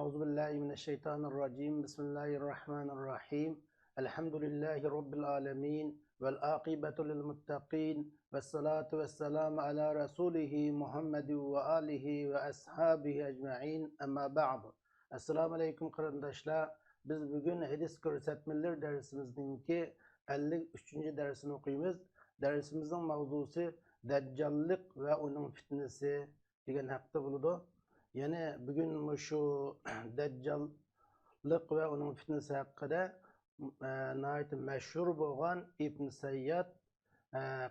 أعوذ بالله من الشيطان الرجيم بسم الله الرحمن الرحيم الحمد لله رب العالمين والعاقبة للمتقين والصلاة والسلام على رسوله محمد وآله وأصحابه أجمعين أما بعد السلام عليكم قرنداشlar. Biz bugün hadis ko'rsatmalar darsimizninki 53. dersini okuyumuz. Dersimizin mavzusu Dajjallik ve onun fitnesi degan haqda bo'ladi. Yani bugün şu Dajjallik ve onun fitnesi hakkında nəhayət məşhur olan İbn Sayyad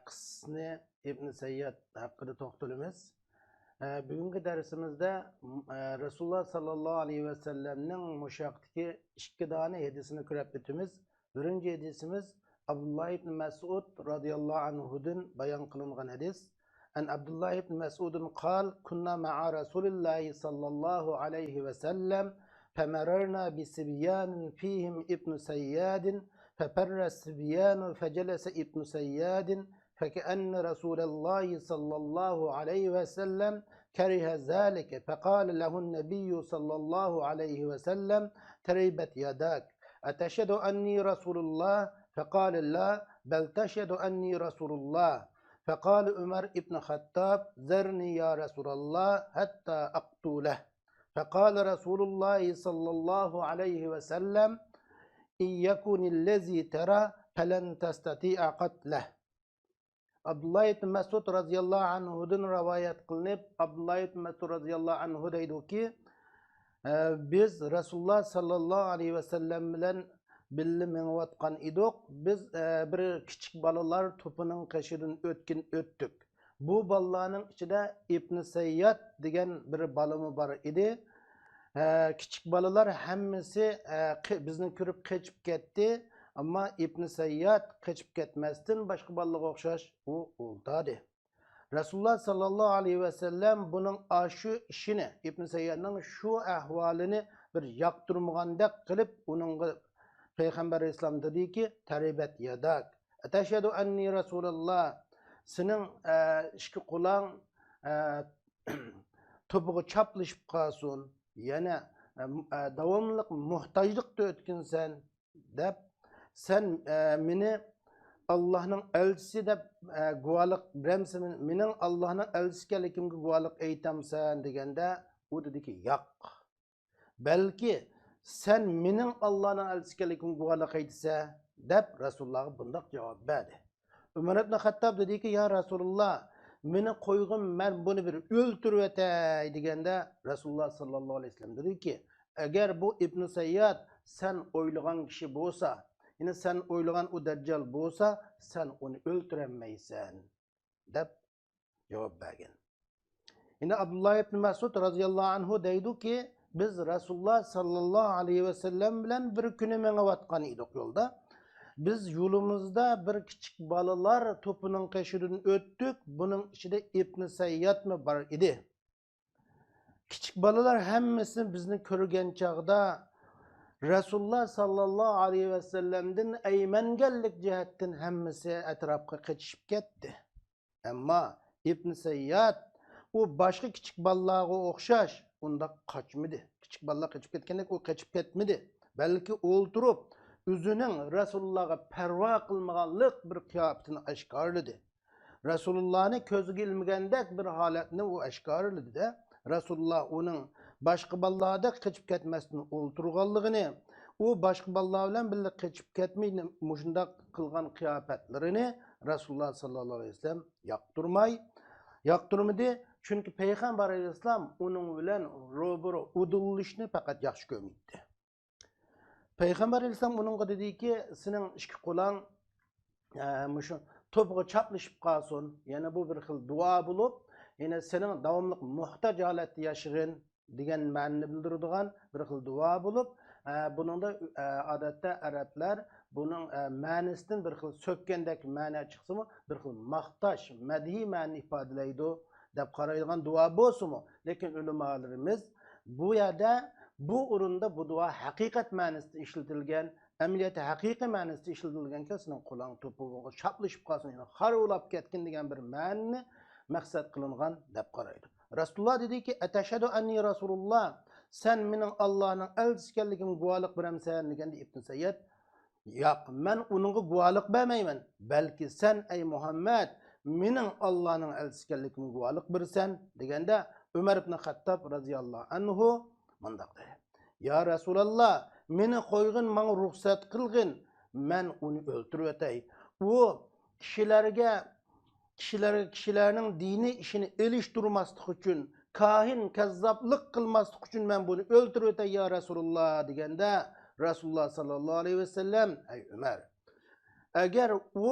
qıssasını İbn Sayyad hakkında toxtalımız. Bugünkü dersimizde Resulullah sallallahu aleyhi ve sellem'nin muşaqdaki iki tane hadisini көріп өтіміз. Birinci hadisimiz Abdullah ibn Mas'ud radıyallahu anhu'dan bayan kılıngan hadis. An Abdullah ibn Mas'ud'un قال كنا مع رسول الله صلى الله عليه وسلم فمررنا بسبيان فيهم ابن سياد ففر السبيان فجلس ابن سياد فكأن رسول الله صلى الله عليه وسلم كره ذلك فقال له النبي صلى الله عليه وسلم تربت يداك أتشهد أني رسول الله فقال لا بل تشهد أني رسول الله فقال عمر ابن خطاب ذرني يا رسول الله حتى أقتله فقال رسول الله صلى الله عليه وسلم إن يكن الذي ترى فلن تستطيع قتله. Abdullah ibn Mas'ud radıyallahu anhu'dan rivayet kılınıp Abdullah ibn Mas'ud radıyallahu anhu deydi ki biz Resulullah sallallahu aleyhi ve sellem bilen birlikte menvatkan idik. Biz bir küçük balalar topunun kaşıdan öttük. Bu balaların içinde İbn Sayyad degen bir balımı var idi. Küçük balalar hemmisi bizni körüp kaçıp gitti. Ama İbn Sayyad kaçıp gitmezden başka balığa okşaş o oldu. Resulullah sallallahu aleyhi ve sellem bunun aşı işini, İbn Sayyad'ın şu ahvalini bir yaktırmağandak kılıp onun Peygamber İslam dedi ki teribet yadak. Eteşhedü enni Resulullah. Senin iki kulağın topuğu çaplaşıp kalsın. Yani devamlılık muhtaçlıkta ötkinsen dep sen meni Allah'ın elçisi de guvalık bremsimin menin Allah'ın elçisi kelikimge guvalık eytamsan degende o dedi ki yak. Belki sen menin Allah'ın elçisi kelikimge guvalık eytse dep Resulullah'a bundak cevap verdi. Ömer ibn Hattab dedi ki ya Resulullah meni koygun ben bunu bir öldürüp etey degende Resulullah sallallahu aleyhi ve sellem dedi ki eğer bu İbn Sayyad sen oylagan kişi bolsa yine sen oylagan o Dajjal bolsa sen onu öldüremeysen dep cevap bergen. Yine Abdullah ibn Mas'ud radıyallahu anhu deydi ki biz Resulullah sallallahu aleyhi ve sellem bilen bir günü mengevatkan idik yolda. Biz yolumuzda bir küçük balalar topunun kaşırını öttük. Bunun içinde İbn Sayyad mı var idi. Küçük balalar hemmesi bizni körgen çağda Resulullah sallallahu aleyhi ve sellem'den eymengellik cihetten hemmesi etrafka kaçışıp gitti. Ama İbn Sayyad o başka küçük balağa okşaş onda kaçmadı. Küçük balağa kaçıp gitkenlik o kaçıp gitmedi. Belki oturup üzünün Resulullah'a perva kılmaganlık bir kıyafetini aşkarladı. Resulullah'ın közü gelmegendek bir haletini o aşkarladı de Resulullah onun başka balağa kaçıp gitmesini oturganlığını o başka balağa bilen birlikte kaçıp gitmeyini muşunda kılgan kıyafetlerini Resulullah sallallahu aleyhi ve sellem yaktırmadı. Çünkü Peygamber aleyhisselam onun bilen roburu uduluşunu fakat yaxşı görmeydi. Peygamber aleyhisselam onun dedi ki senin iki kulağın topuğu çaplaşıp kalsın. Yani bu bir xil dua bulup yine senin davamlıq muhtaç haleti yaşayın degen ma'nini bildiradigan bir xil dua bulup bunun da adette Araplar bunun ma'nisidan bir xil sökkendek ma'na çıksımı bir xil maqtaş, madhi ma'ni ifadelaydi deb qaraydigan dua bolsunmu. Lekin ulamalarimiz bu yerda bu urunda bu dua hakikat ma'nisida işletilgan, amaliyotda haqiqiy ma'nisida işletilgan senin kulağın topuğu çaplaşıp kalsın, yani harulap ketkin degan bir ma'nini maqsad qilingan deb qaraydi. Resulullah dedi ki eteşhedü enni Resulullah sen mening Allah'ın elçisi ekanligimga guvohlik beramsan deganda İbn Sayyad yo'q, men uningga guvohlik bermayman, balki sen ey Muhammad mening Allah'ın elçisi ekanligimga guvohlik bersan deganda Umar ibn Xattob radhiyallohu anhu mundaq dedi. Ya Rasulullah, meni qo'yg'in, menga ruxsat qilgin, men uni o'ltirib o'tay. U kishilarning dini ishini elishtirmaslik uchun, kahin kazzoblik qilmaslik uchun men buni o'ltirib o'tay ya Rasulullah deganda Rasululloh sallallohu alayhi vasallam ey Umar, agar u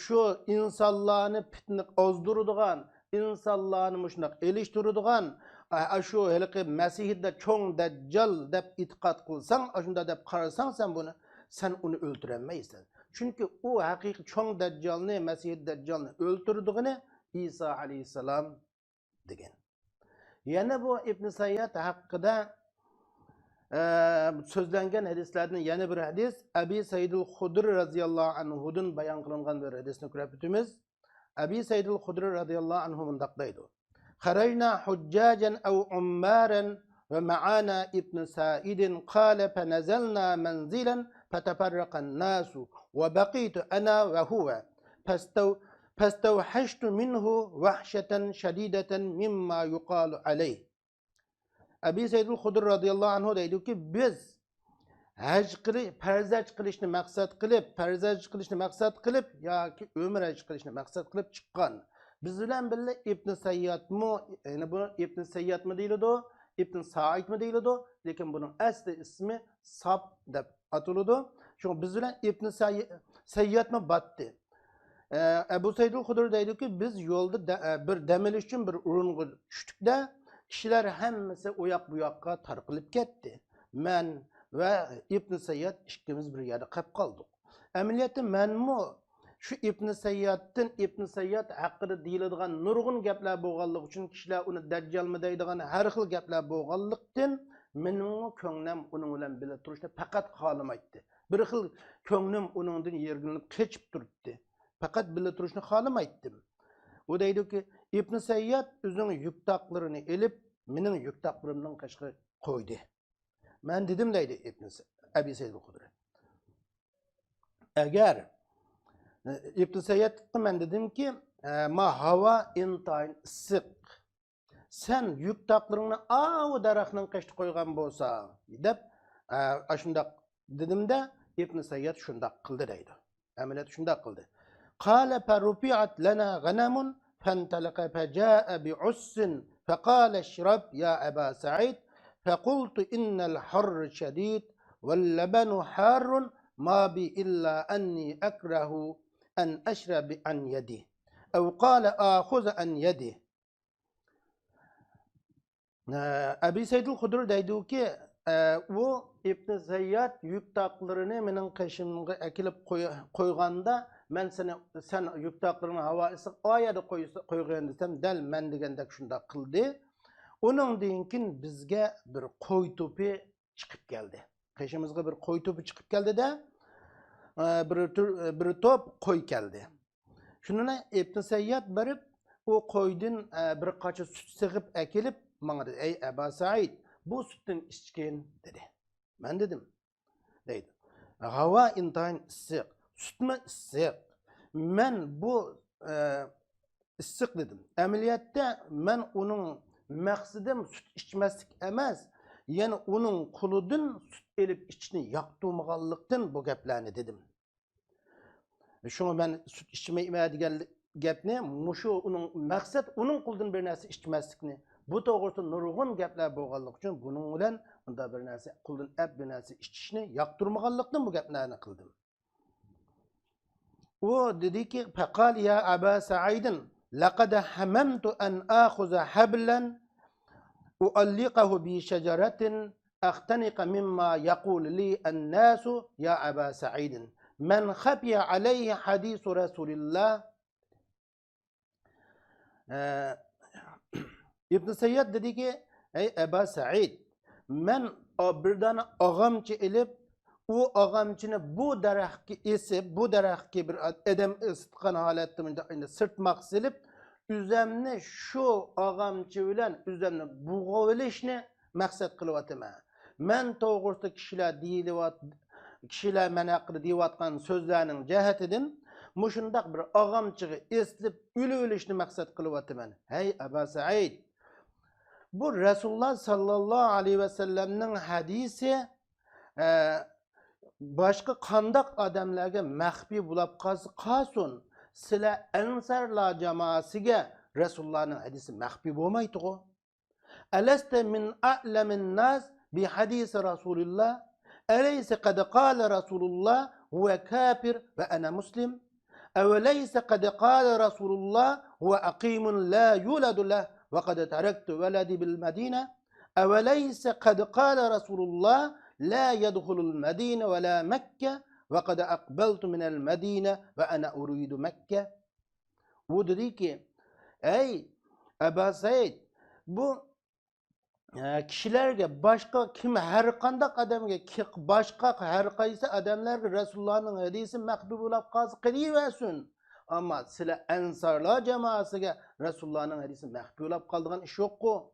şu insonlarni fitna ozdiradigan, insonlarni mushunaq elishtiradigan şu haliqi Masihda cho'ng dajjal deb e'tiqod qilsang, shunda deb qarasang sen uni o'ltirolmaysan. Chunki u haqiqiy cho'ng dajjalni, Masih dajjalni o'ltirdigini İsa alayhisalom degan. Yana bu İbn Sayyad haqida sözlengen hadislerden yeni bir hadis, Abi Sayyidul Khudri radıyallahu anhu'dan bayan kılınan bir hadisini kurabitimiz. Abi Sayyidul Khudri radıyallahu anhu mundaqdaydı. Kharayna hujjajan ev ummaran ve ma'ana İbn Sa'idin qala fanazalna manzilan fatafarraqan nasu ve baqitu ana ve huve fastawhashtu minhu vahshatan shadidatan mimma yuqalu alayh. Abi Sayyidul Khudri radıyallahu anhu deydi ki biz farzaj qilishni maqsad qilib yoki umr haj qilishni maqsad qilib chiqqan. Biz bilan birga İbn Sayyadmi, yani bu İbn Sayyadmi deyiladi, İbn Sa'idmi deyiladi, lekin buning asli ismi Sab deb atiladi. Çünkü biz bilan İbn Sayyadmi batdi. Abu Sayyidul Khudri deydi ki biz yo'lda bir demilish uchun bir o'ringa tushdikda kishilar hammasi u yoq bu yoqqa tarqalib ketdi. Men ve İbn Sayyad ikkimiz bir yerda qolib qoldik. Amaliyotda menmi şu İbn Sayyad haqida deyiladigan nurg'un gaplar bo'lganligi uchun kishilar uni dajjalmi deydigan har xil gaplar bo'lganlikdan mening ko'nglim uning bilan birga turishni faqat xohlamaydi. Bir xil ko'nglim uningdan yergilinib qechib turibdi. Faqat birga turishni xohlamaydim. O deydi ki İbn Sayyad o'zining yuktaklarini elib mening yuktaqlarimdan qashqa qo'ydi. Men dedim deydi Abi Sayyid Khudri. Agar İbn Sayyadga men dedim ki ma hava intayin issiq. Sen yuktaqlaringni o daraxtning qashqa qo'ygan bo'lsa deb shundaq dedimda İbn Sayyad shundaq qildi deydi. Amaliyot shundaq qildi. Qala farufi'at lana ganamun فانطلق فجاء بعس فقال اشرب يا أبا سعيد فقلت إن الحر شديد واللبن حار ما بي إلا أني أكره أن أشرب عن يده أو قال آخذ عن يده. Abi Sayyidul Khudri deydi ki o İbn Sayyad yuktaqlarini mening qashimga akilib qo'yganda men sen yuktaqlarini havo isiq oyada qo'ygan desam dal men degandek shunda qildi. Uningdan keyin bizga bir qo'y to'pi chiqib keldi. Qashimizga bir qo'y to'pi chiqib keldida bir top qo'y keldi. Shuni Ibn Sayyad berib o qo'ydan bir qacha sut sig'ib akilib menga dedi, ey Aba Said, bu sütün içkin dedi. Ben dedim. Deydi. Hava intayin issiq. Sütme issiq. Men bu issiq dedim. Ameliyatta men onun maqsadim süt içmeslik emas. Yani onun kuludun süt elip içini yaqtırmağanlıktan bu gaplarni dedim. Şunu ben süt içmeyme degan gapni, muşu onun maqsad onun kuludun bir narsa içmeslikni. Bu to'g'risida nurg'un gaplar bo'lganligi uchun buning bilan unda bir narsa qildim, bir narsa ichishni yoqtirmaganlikdan bu gaplarni qildim. U dediki faqal ya Aba Sa'idin laqad hamamtu an akhuza hablan ualliqahu bi shajaratin aqtaniqa mimma yaqulu li an-nas ya Aba Sa'idin man khafiya alayhi hadith Rasulillah. İbn Sayyad dedi ki ey Eba Sa'id, men birdan ağamçı elip o ağamçını bu daraxtga esib, bu daraxtga bir adam ısıtgan holatda sırtmaq silib üzemni şu ağamçı bilen üzemni buğavilişni maksat kılıvatıma. Men toğursa kişiler men hakkında diyivatkan sözlerinin cehetidin muşundaq bir ağamçığı eslip ülü-ülüşni maksat kılıvatıma. Hey Aba Said, bu Resulullah sallallahu aleyhi ve sellem'nin hadisi başka kandak adamlarga mahfi bulab qasun sila ansarlar cemaasiga Resulullah'ın hadisi mahfi bo'lmaydi o. Alasta min a'lamin nas bi hadisi Rasulullah. Alaysa qad qala Rasulullah huwa kafir ve ana muslim. Awalaysa qad qala Rasulullah huwa aqimun la yuladu lah ve qad taraktu waladi bil Madina. Awalaysa qad qala Rasulullah لا يدخل المدينة ولا مكة وقد أقبلت من المدينة وأنا أريد مكة. Bu dedi ki ey Aba Said, bu kişilerge başka kim her kandak adamga başka her qaysi adamlarga Resulullah'ın hadisi mahbub bo'lib qolsa qilaversin. Ama sizlar ansarlar jamoasiga Resulullah'ın hadisi mahbub bo'lib qoldigan ish yo'q-ku.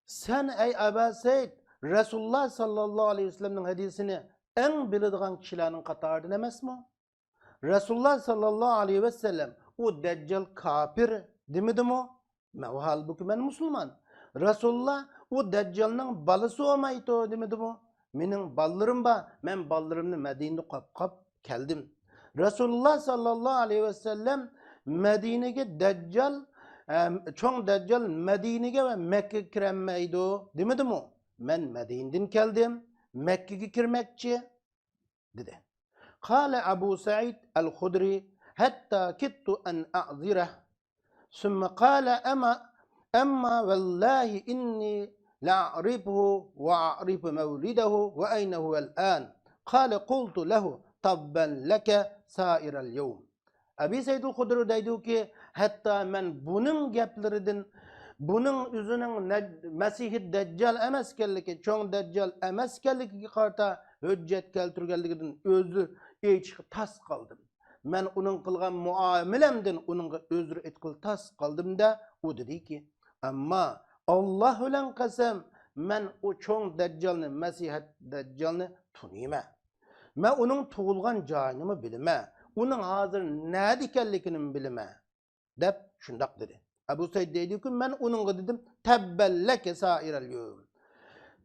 Sen ey Aba Said, Resulullah sallallahu aleyhi ve sellem'nin hadisini en bildiğin kişilerin katarıdın emesmi? Resulullah sallallahu aleyhi ve sellem o Deccal kafir demedi mi? Halbuki ben Müslüman. Resulullah o Deccal'ın balısı olmaydı demedi mi? Benim ballarım var. Ben ballarımı Medine'de kap geldim. Resulullah sallallahu aleyhi ve sellem Medine'ye Deccal çoğun Deccal Medine'ye ve Mekke'ye kiremeydi demedi mi? Ben Medine'den geldim. Mekke'ye girmekçi dedi. Kale Abu Sa'id el-Hudri hatta kittu en a'zireh. Sümme kale emma vallahi inni la'arifuhu ve a'rifu mevlidehu ve aynehu el-an. Kale kultu lehu tabben leke sairel yevm. Abi Said el-Hudri deydi ki hatta ben bunun geplerinden bunun üzünün Mesih-i Deccal emeskellik, çoğun Deccal emeskellik karta hüccet keltürgelliginden özür eçi tas kaldım. Ben onun kılgan muamelemden onun özür etkil tas kaldım da o dedi ki ama Allah ulan kasem ben o çoğun Deccal'ını Mesih-i Deccal'ını tunuyma. Ben onun tuğulgan canımı bilime. Onun hazır ne dikellikini bilime. Dep şundak dedi. Abu Said dedi ki ben onun dedim tebbelleke sairel yevm.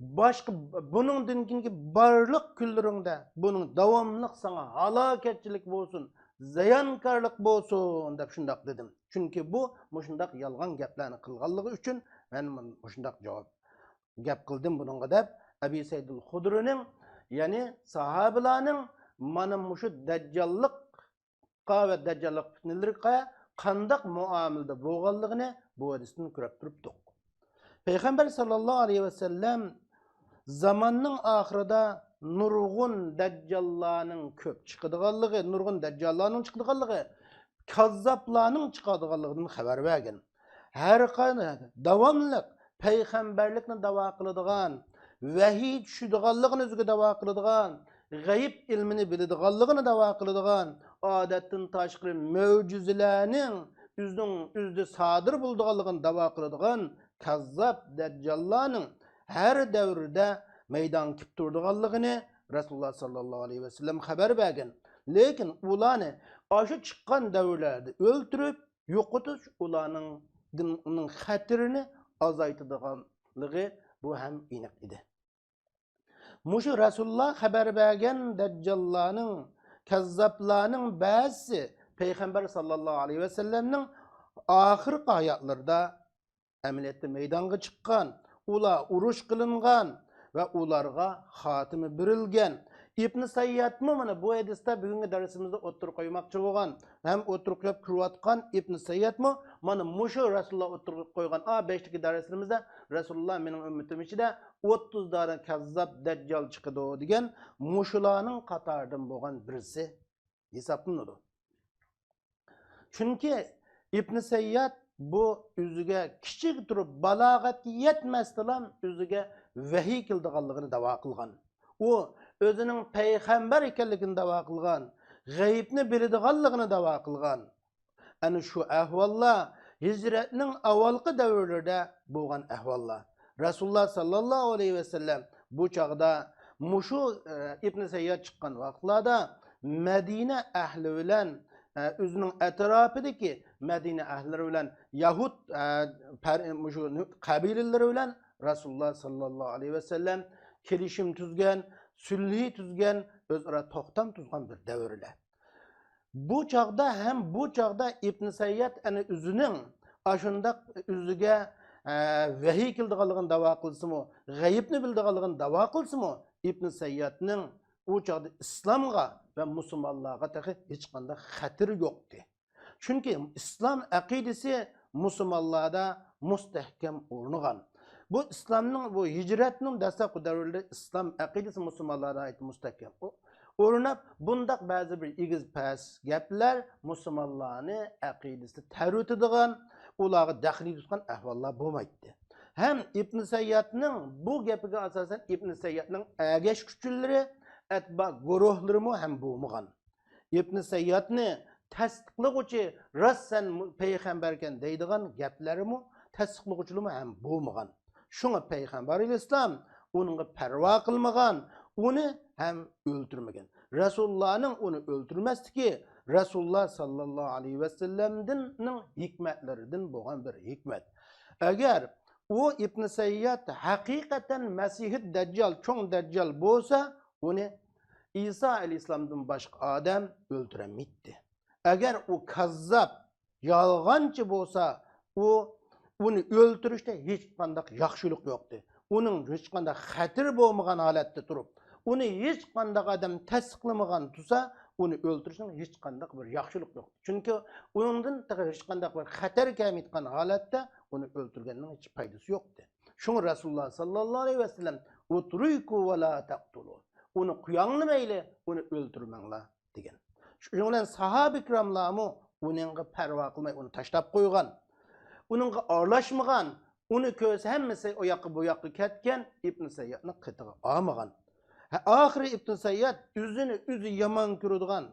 Başka bunun dinkinki barlık küllerinde bunun davamlık sana halaketçilik olsun, zayankarlık olsun dep şundak dedim. Çünkü bu muşundak yalgan geplerini kılganlığı için ben muşundak cevap gep kıldım bununla dep Abi Said el-Hudri'nin yani sahabelerinin mana muşu deccallık ve deccallık fitneleri kandak muamilde boğallığını bu hadisini körüp duruptuk. Peygamber sallallahu aleyhi ve sellem zamanның ahirida nurgun deccallarının köp çıkıdığanlığı, nurgun deccallarının çıkıdığanlığı, kazzaplarının çıkıdığanlığını haber vergen. Her kanı davamlık peygamberlikle dava kılıdığan, vahiy düşüdüğanlığını özgü dava kılıdığan, gayb ilmini bildiğanlığını dava kılıdığan, adetin taşkırı mevcüzelerinin üzde sadır bulduğanlığını dava kılıdığan, kazzap deccallarının her devrde meydan kip durduğanlığını Resulullah sallallahu aleyhi ve sellem haber vergen. Lekin ulanı aşı çıkan devrlerde öldürüp yokutuş ulanın hatirini azaytıdığanlığı bu hem inek idi. Muşu Resulullah haber vergen deccallarının, kazzaplarının bazısı Peygamber sallallahu aleyhi ve sellem'nin ahir ayatlarda emniyette meydanga çıkan, ula uruş kılıngan ve ularga hatimi birilgen. İbn Sayyad mı mana bu hadiste bugünkü dersimizde oturup koymakçı olgan, hem oturup koyup kırıvatkan İbn Sayyad mı mana muşu Resulullah oturup koygan A5'teki dersimizde Resulullah benim ümmetim içinde 30 tane kazzap deccal çıkıdı degen muşulanın katardan boğan birisi hesaplanıdı. Çünkü İbn Sayyad bu üzüge kiçik durup balagat yetmezdilan üzüge vahiy kıldıqanlığını dava kılgan. O özünün peygamber ekenligini dava kılgan, gaybni bildiğanlığını dava kılgan. Ana şu ahvallar hicretning avvalgi davrlarida bo'lgan ahvollar. Rasululloh sallallohu alayhi vasallam bu chaqda mushu Ibn Sayyad chiqqan vaqtlarda Madina ahli bilan o'zining atrofidagi Madina ahlilari bilan Yahud mushu qabilalari bilan Rasululloh sallallohu alayhi vasallam kelishim tuzgan, sulhi tuzgan, o'zaro to'xtam tuzgan bir davrlar. Bu çağda İbn Sayyad ana o'zining ashundaq o'ziga vahiy keldiganligini da'vo qilsa-mu, g'aybni bildiganligini da'vo qilsa-mu, İbn Sayyadning u chaqda islomga va musulmonlarga hech qanday xatir yo'qdi. Chunki islom aqidasi musulmonlarda mustahkam o'rnagan. Bu islomning bu hijratning dastlabki davrlarida islom aqidasi musulmonlarga mustahkam o'rnab bundaq ba'zi bir egiz pas gaplar musulmonlarni aqidasini tarvitadigan, ularga daxli tutgan ahvollar bo'lmaydi. Hem İbn Sayyadning bu gapiga asosan İbn Sayyadning agash kuchilari atba guruhlari ham bo'lmagan. İbn Sayyadni tasdiqlovchi rassan payg'ambarkan deydigan gaplarimi tasdiqlovchilar ham bo'lmagan. Shunga payg'ambar islom uningga parvo qilmagan, uni ham o'ldirmagan. Rasulullahning uni o'ldirmasligi Rasululloh sallallohu alayhi vasallamning hikmatlaridan bo'lgan bir hikmat. Agar u İbn Sayyad haqiqatan Masihid Dajjal, cho'ng Dajjal bo'lsa, uni İsa alayhissalomdan boshqa odam o'ldirmaydi. Agar u kazzab, yolg'onchi bo'lsa, uni o'ldirishda hech qanday yaxshilik yo'qdi. Uning hech qanday xatir bo'lmagan holatda turib, uni hech qanday odam tasdiqlamagan tursa, uni o'ldirishning hech qanday bir yaxshilik yo'q. Chunki uningdan hech qanday bir xatar kelmayotgan holatda uni o'ldirganning hech foydasi yo'qdi. Shuni Rasululloh sallallohu alayhi vasallam "Utruku va la taqtulu." Uni quyanglamayli, uni o'ldirmanglar degan. Shuning bilan sahoba ikramlarmi uningga parvo qilmay uni tashlab qo'ygan. Uningga aralashmagan, uni ko'rsa hammasi o yoqqa bu yoqqa ketgan, Ibn Sayyadni qitig'i olmagan. Oxiri Ibn Sayyad o'zi yomon ko'radigan,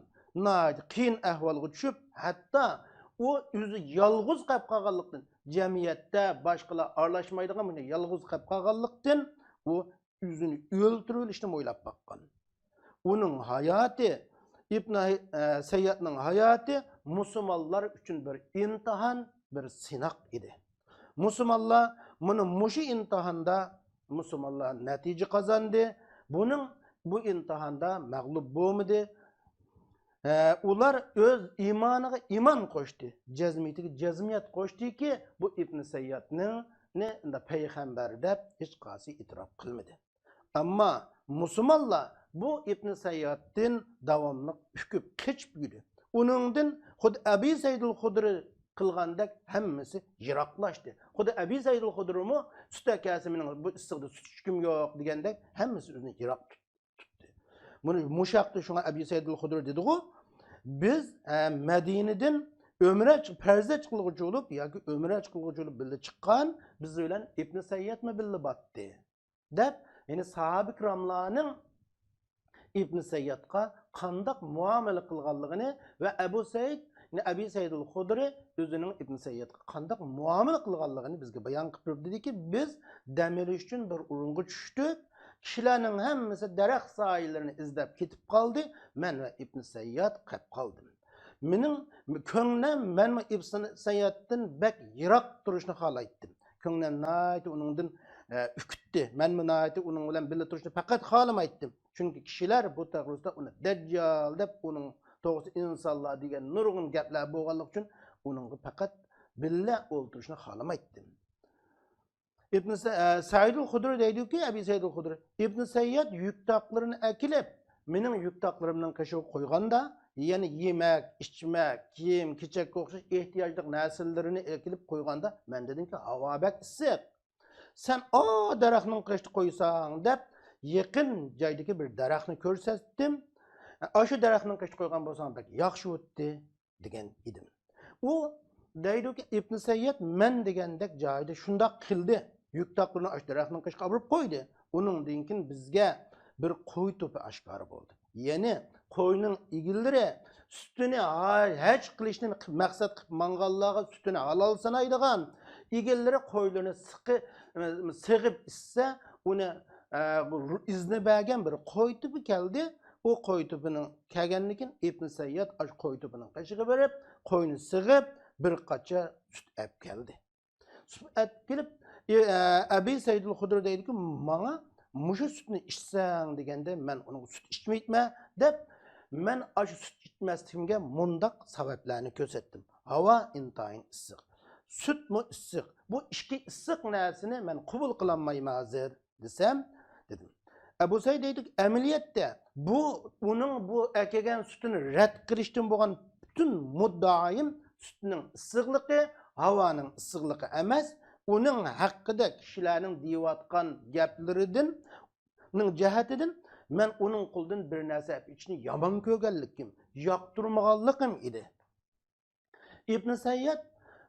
qiyin ahvolga tushib, hatto u o'zi yolg'iz qolib qolganlikdan, jamiyatda boshqalar aralashmaydigan bunday yolg'iz qolib qolganlikdan u o'zini o'ldirilishni o'ylab boqqan. Uning hayoti, Ibn Sayyadning hayoti musulmonlar uchun bir imtihon, bir sinoq edi. Musulmonlar mushu imtihonda musulmonlar natija qozondi. Bu imtihonda mag'lub bo'lmadi. Ular o'z iymoniga iymon qo'shdi, jazmiyatiga jazmiyat qo'shdiki, bu Ibn Sayyadni payg'ambar deb hech qaysi e'tirof qilmadi. Ammo musulmonlar bu Ibn Sayyaddan davomli hukm qechib yurdi. Uningdan xud Abi Said al-Xudri qilgandek hammasi yiroqlashdi. Xuddi Abi Said al-Xudrimi sut akasining bu issiqda sut ichkim yo'q degandek hammasi o'zini yiroq tutdi. Buni mushaqdi shunga Abi Said al-Xudri dedi-ku, biz Madinadan umra farza qilguvchi bo'lib yoki umra qilguvchi bo'lib birga chiqqan, biz bilan Ibn Sayyadmi birga batdi. deb, ya'ni sahoba ikramlarning Ibn Sayyadga qanday muomala qilganligini va Abi Said al-Xudri o'zining Ibn Sayyadga qanday muomala qilganligini bizga bayon qilib dediki, biz dam olish uchun bir o'ringa tushdik. Kishilarning hammasi daraxt soyillarini izlab ketib qoldi. Men va Ibn Sayyad qolib qoldim. Mening ko'nglim men va Ibn Sayyaddan bak yiroq turishni xohlaydim. Ko'nglim nayt uningdan ukutdi. Men nayt uning bilan birga turishni faqat xohlamaydim. Chunki kishilar bu to'g'risida uni Dajjal deb uning to'g'risi insonlar degan nurg'un gaplar bo'lganligi uchun uningga faqat birga o'ltirishni xohlamaydim. Ibn Said al-Xudri deydiki, Abi Said al-Xudri, Ibn Sayyad yuk taqlarini akilib, mening yuk taqlarimdan qashib qo'yganda, ya'ni yemak, ichmak, kiyim, kechakka o'xshash ehtiyojli narsalarni akilib qo'yganda, men dedimki, havo bak issiq. Sen o daraxtning qashni qo'ysang deb, yaqin joydagi bir daraxtni ko'rsatdim. O'sha daraxtning qashni qo'ygan bo'lsam, bak yaxshi o'tdi degan edim. U deydiki, Ibn Sayyad men degandek joyda shundoq qildi. Yuk taqlarini o'sha daraxtning qashqa olib qo'ydi. Uningdan keyin bizga bir qo'y to'pi oshkor bo'ldi. Yani koyunun ilgilleri sütünü hiç qilishni maqsad qilib mangallarga sütünü halal sanaydigan ilgilleri koyunlarını sığıp isse onu izni bergen bir koy tüpü geldi. O koy tüpünün kelgenlikin İbn Sayyad koy tüpünün kaşığı verip koyunu sığıp bir qaça süt ep geldi. Süt ep gelip Abi Sayyidul Hudri deydi ki bana muşu sütünü içsen degende men onun süt içmeytme dep men aşı süt içmesligimge mundaq sebeplerini közettim. Hava intayın ıssiq. Süt mü ıssiq? Bu iki ıssiq narsini men qabul qılanmayım hazır desem dedim. Ebu Said deydik emniyette onun bu ekegen sütünü red qilishdan bo'lgan bütün muddaim sütünün ıssiqligi havanın ıssiqligi emas, onun haqqida kishilarning deyotgan gaplaridan jihatidan men onun quldan bir narsa içini yomon ko'rganlikim, yoqtirmaganlikim edi. İbn Sayyad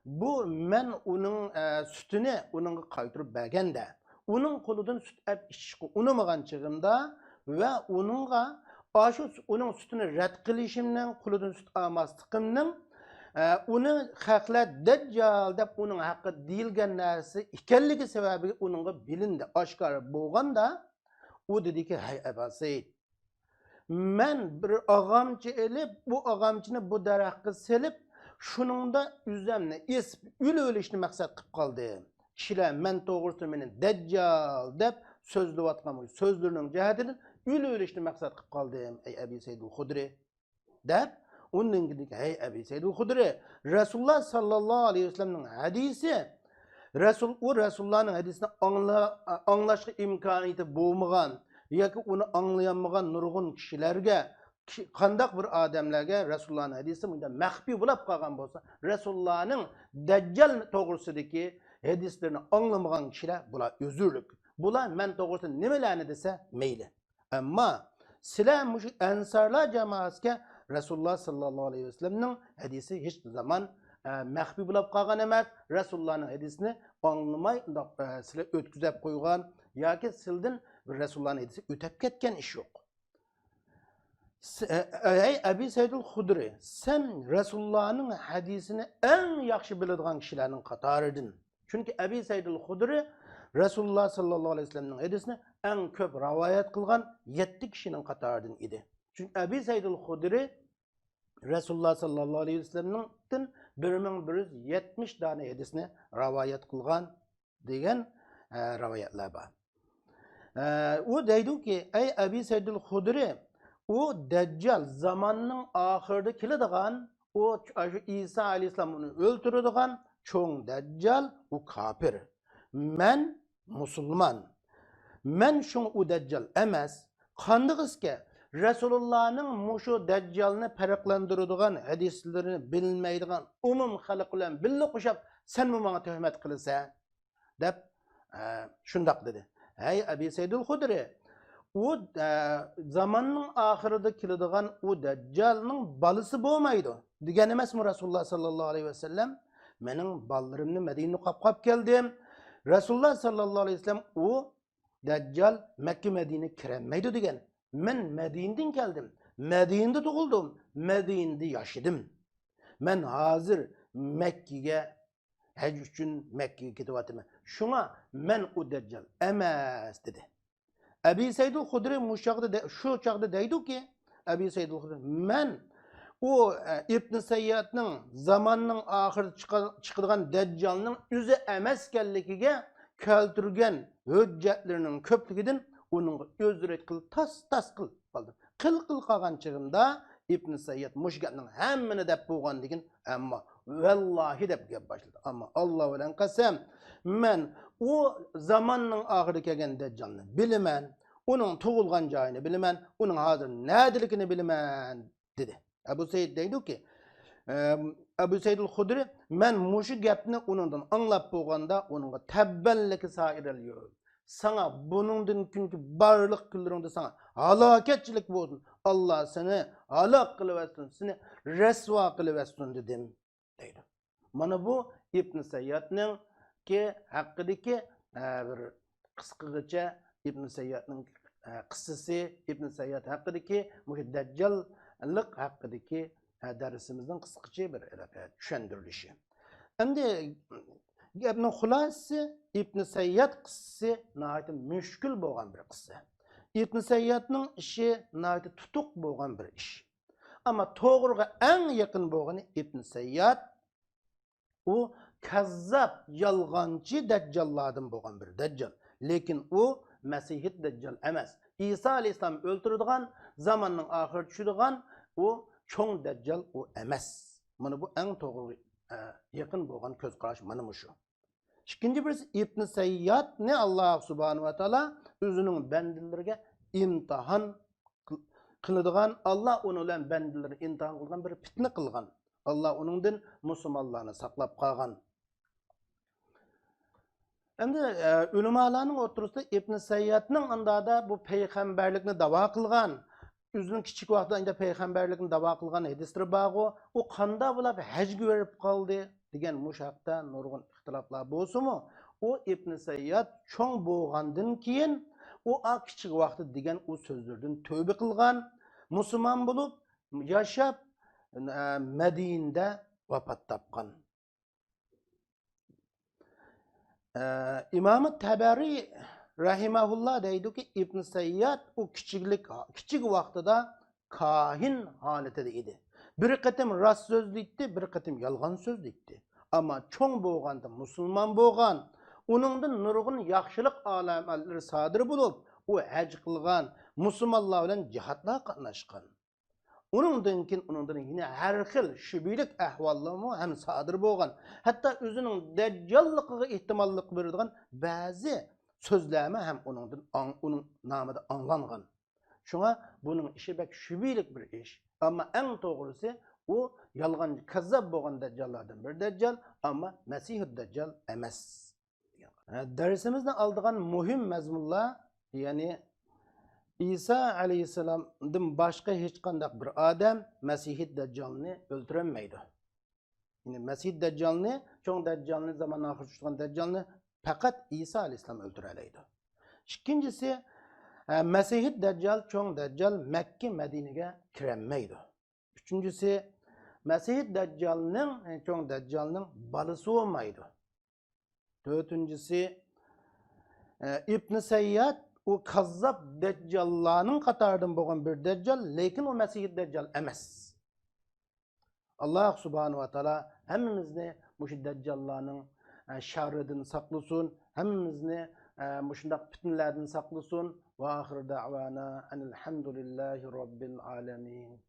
bu men onun sütünü onunga qaytirib berganda, onun qo'lidan süt ep içishga unamagan chig'imda va onunga onun sütünü rad qilishimning, qo'lidan süt olmasligimning uni haqlar dajjal deb onun haqqi deyilgan narsa ekanligi sababi onunga bilindi, oshkor bo'lganda o dedi ki hay Ebu Said, men bir ağamçı elip bu ağamçını bu daraxtga selip şununda üzemni esip ölüşni maksat qilib qoldim. Kishilar men to'g'risida meni dajjal deb so'zlayotgan so'zlarining jihatidan ölüşni maksat qilib qoldim ey Ebu Said al-Hudri deb onun dedi ki hey Ebu Said al-Hudri Resulullah sallallahu aleyhi ve sellem'nin hadisi Resulullah'ın hadisini anlaşqa imkaniyeti bo'lmagan yoki uni anglayolmagan nurg'un kishilarga qandaq bir odamlarga Resulullah'ın hadisi bunda maxfiy bo'lib qolgan bo'lsa, Resulullah'ın Dajjal to'g'risidagi hadislerini anglamagan kishilar bular özürlük. Bular men to'g'risida nimalarni desa mayli. Ammo sizlar mush ansarlar jamoasiga Resulullah sallallahu aleyhi ve sellem'nin hadisi hech zaman maxfiy bo'lib qolgan emas. Resulullah'ın hadisini anglamay sizlar o'tkazib qo'ygan yoki sizdan Resulullah'ın hadisi o'tib ketgan ish yo'q. Ey Ebu Said al-Hudri, sen Resulullah'ın hadisini en yaxshi biladigan kishilarning qatoridan. Çünkü Ebu Said al-Hudri Resulullah sallallahu aleyhi ve sellem'nin hadisini en ko'p rivoyat qilgan 7 kishining qatoridan edi. Çünkü Ebu Said al-Hudri Resulullah sallallahu aleyhi ve sellem'nin 1170 tane hadisini rivoyat qilgan degan rivoyatlar bor. O deydi ki ey Ebu Said al-Hudri o Dajjal zamanның ahirde keladigan o İsa aleyhisselam'ını öldüradigan çoğun Dajjal o kafir. Men musulman. Men şun o Dajjal emas. Qandığızke Resulullah'ın muşu Dajjal'ını farqlandıradigan hadislerini bilmeydigan umum xalq bilan birga qo'shib sen mi bana töhmet qilsa deb şundaq dedi. Hey Ebu Said al-Hudri o zamanның ahirida keladigan o Dajjalning balisi bo'lmaydi. Degan emasmi Rasulullah sallallahu aleyhi ve sellem? Mening balarimni Madinaga qapqab keldim. Rasulullah sallallahu aleyhi ve sellem o Dajjal Mekke Madina kirolmaydi degan. Men Madinadan keldim. Madinada tug'ildim. Madinada yashadim. Men hozir Mekke'ga haj uchun Mekke'ga ketyapman. Shunga men o Dajjal emas dedi. Ebu Said al-Hudri şu çağda deydi ki Ebu Said al-Hudri men o İbn Sayyad'ның zamanның ahir çıkıdığan Dajjalның özü emaskenligiga keltirgen hüccetlerinin köpligidan onun özüret kıl tas kıl kaldı. Kıl kalgan çığında İbn Sayyad muşgatның hemmini dep bo'lgan degan amma vallahi dep gap başladı. Ama Allah bilan qasam men o zamanның ahiri kelgan Dajjalni bilemen, onun tug'ilgan joyini bilemen, onun hozir nadiligini bilemen dedi. Ebu Said deydi ki Ebu Said al-Hudri men mushu gapni uningdan anglab bo'lganda uningga tabbanligi sairiliyor. Sana buningdan kunki barliq kunlaringda sana halokatchilik bo'lsin. Allah seni halok qilib etsin, seni rasvo qilib etsin dedim deydi. Mana bu İbn Sayyadning ki haqqidagi bir qisqacha İbn Sayyadning qissasi ibn sayyad haqidagi dajjallik haqidagi darsimizning qisqacha bir tushuntirilishi. Endi gapning xulosasi ibn sayyad qissasi nihoyat mushkul bo'lgan bir qissa. ibn sayyadning ishi nihoyat tutuq bo'lgan bir ish. Ama to'g'riga eng yaqin bo'lgani ibn sayyad u kazzab, yolg'onchi dajjallardan bo'lgan bir dajjal. Lekin u Masihid dajjal emas. İsa alayhissalom o'ltiradigan, zamonning oxiri tushadigan u cho'ng dajjal u emas. Mana bu eng to'g'ri yaqin bo'lgan ko'z qarash mana shu. İkinci birisi ibn sayyad ne Allah subhanahu wa taala o'zining bandalariga imtihon qiladigan, Allah onu bilan bandalarini imtihon qilgan bir fitna qilgan. Allah onundan musulmonlarni saqlab qolgan. Endi ulamalarning o'rtasida ibn sayyadning andada bu payg'ambarlikni da'vo qilgan, o'zining kichik vaqtida payg'ambarlikni da'vo qilgan hadislar bor. U qanday bo'lib hajga berib qoldi degan mushaqda nurg'un ixtiloflar bo'lsa-mu, u ibn sayyad cho'ng bo'lgandan keyin u kichik vaqtda degan u so'zlardan tövbe qilgan, musulmon bo'lib yashab Madinada vafot topgan. İmam Tabari rahimahullah deydi ki ibn sayyad o kichik vaqtida kahin holatida edi. Bir qatim rost so'z deydi, bir qatim yolg'on so'z deydi. Ama cho'ng bo'lganda musulmon bo'lgan, uningdan nurg'un yaxshilik alamlari sodir bo'lib, u haj qilgan, musulmonlar bilan jihadda qatnashgan. Uningdan yine her xil şübilik ahvallarmı hem sodir bo'lgan. Hatta o'zining dajjalligiga ehtimollik beradigan ba'zi so'zlarni ham uning nomida anglangan. Shunga buning ishi bak şübilik bir ish. Ama eng to'g'risi u yolg'onchi, kazzab bo'lgan dajjallardan bir dajjal, ama Masihid dajjal emas. Darsimizda oldigan muhim mazmunlar, ya'ni İsa aleyhisselamdan başka hiç qandaq bir adam Masihid dajjalni o'ltirolmaydi. Yani Masihid dajjalni, cho'ng dajjalni, zaman oxir tushgan dajjalni faqat İsa aleyhisselam o'ltira oladi. İkincisi, Masihid dajjal, cho'ng dajjal Makka, Madinaga kirolmaydi. Üçüncüsü, Masihid dajjalning, cho'ng dajjalning balasi bo'lmaydi. Dördüncüsü, ibn sayyad o kazzab deccallarının qatarından bo'lgan bir deccal, lekin o Masihid deccal emas. Allah subhanahu wa taala hammamizni bu deccallarning sharridan saqlasin, hammamizni shundaq fitnalardan saqlasin. Va oxir da'vana alhamdulillahi robbil alamin.